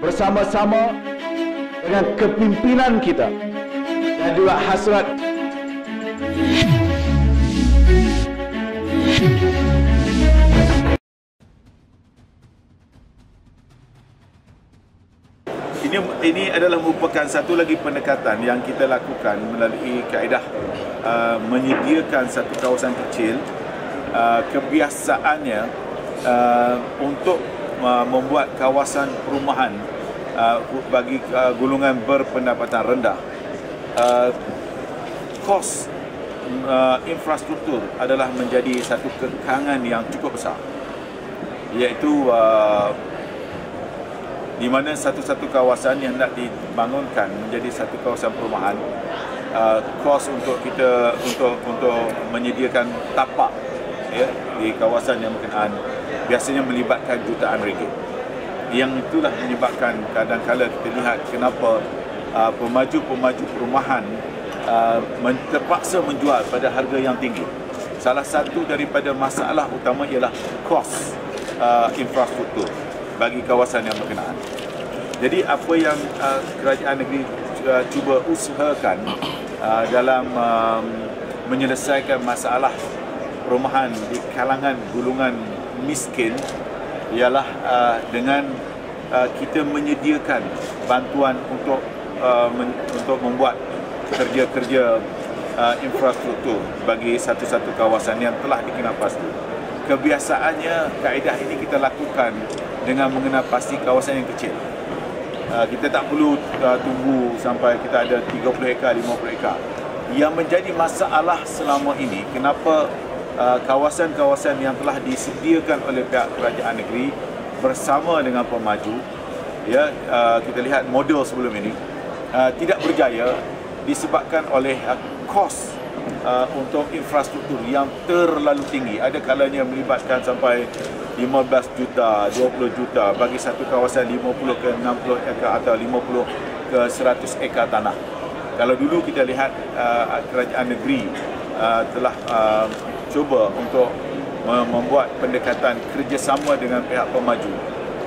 bersama-sama dengan kepimpinan kita dan juga hasrat Ini adalah merupakan satu lagi pendekatan yang kita lakukan melalui kaedah menyediakan satu kawasan kecil. Kebiasaannya untuk membuat kawasan perumahan bagi golongan berpendapatan rendah. Kos infrastruktur adalah menjadi satu kekangan yang cukup besar, iaitu di mana satu-satu kawasan yang nak dibangunkan menjadi satu kawasan perumahan, kos untuk kita untuk menyediakan tapak di kawasan yang berkenaan biasanya melibatkan jutaan ringgit. Yang itulah menyebabkan kadang-kala kita lihat kenapa pemaju-pemaju perumahan terpaksa menjual pada harga yang tinggi. Salah satu daripada masalah utama ialah kos infrastruktur bagi kawasan yang berkenaan. Jadi apa yang kerajaan negeri cuba usahakan dalam menyelesaikan masalah perumahan di kalangan golongan miskin ialah dengan kita menyediakan bantuan untuk membuat kerja-kerja infrastruktur bagi satu-satu kawasan yang telah dikenal pasti. Kebiasaannya kaedah ini kita lakukan dengan mengenal pasti kawasan yang kecil. Kita tak perlu tunggu sampai kita ada 30 ekar, 50 ekar. Yang menjadi masalah selama ini, kenapa kawasan-kawasan yang telah disediakan oleh pihak kerajaan negeri bersama dengan pemaju, kita lihat model sebelum ini, tidak berjaya disebabkan oleh kos untuk infrastruktur yang terlalu tinggi. Ada kalanya melibatkan sampai 15 juta, 20 juta bagi satu kawasan 50 ke 60 ekar atau 50 ke 100 ekar tanah. Kalau dulu kita lihat kerajaan negeri telah cuba untuk membuat pendekatan kerjasama dengan pihak pemaju,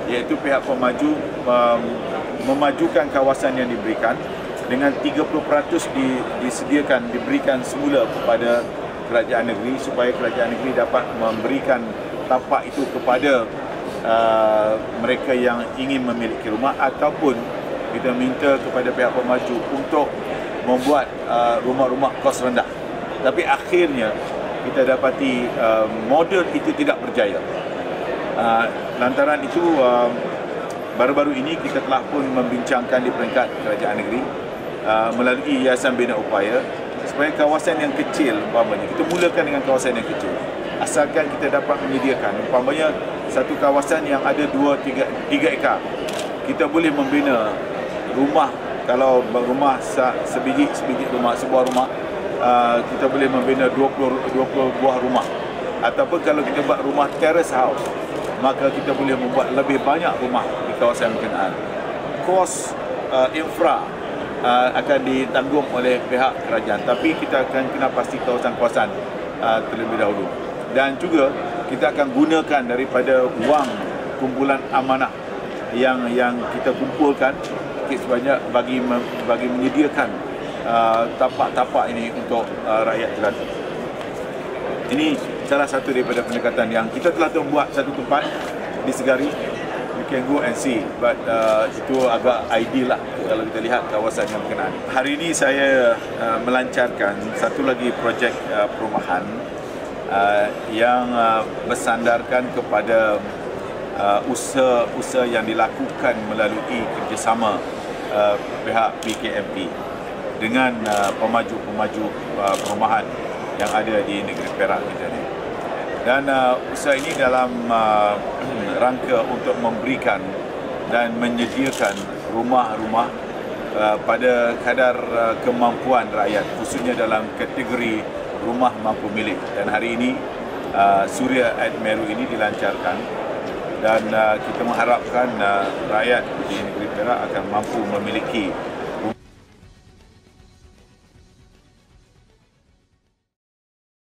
iaitu pihak pemaju memajukan kawasan yang diberikan dengan 30% diberikan semula kepada kerajaan negeri supaya kerajaan negeri dapat memberikan tapak itu kepada mereka yang ingin memiliki rumah, ataupun kita minta kepada pihak pemaju untuk membuat rumah-rumah kos rendah. Tapi akhirnya kita dapati model itu tidak berjaya. Lantaran itu baru-baru ini kita telah pun membincangkan di peringkat kerajaan negeri melalui Yayasan Bina Upaya supaya kawasan yang kecil, umpamanya kita mulakan dengan kawasan yang kecil, asalkan kita dapat menyediakan umpamanya satu kawasan yang ada 2-3 ekar, kita boleh membina rumah. Kalau rumah sebiji rumah, sebuah rumah, kita boleh membina 20 buah rumah. Ataupun kalau kita buat rumah terrace house, maka kita boleh membuat lebih banyak rumah di kawasan berkenaan. Kos infra akan ditanggung oleh pihak kerajaan, tapi kita akan kena pasti kawasan-kawasan terlebih dahulu. Dan juga kita akan gunakan daripada wang kumpulan amanah yang kita kumpulkan sebanyak bagi menyediakan tapak-tapak ini untuk rakyat jelata. Ini salah satu daripada pendekatan yang kita telah membuat satu tempat di Segari. You can go and see, but itu agak ideal lah kalau kita lihat kawasan yang berkenaan. Hari ini saya melancarkan satu lagi projek perumahan yang bersandarkan kepada usaha yang dilakukan melalui kerjasama pihak PKMP dengan pemaju-pemaju perumahan yang ada di negeri Perak kita ni. Dan usaha ini dalam rangka untuk memberikan dan menyediakan rumah-rumah pada kadar kemampuan rakyat, khususnya dalam kategori rumah mampu milik. Dan hari ini Suria at Meru ini dilancarkan, dan kita mengharapkan rakyat di negeri Perak akan mampu memiliki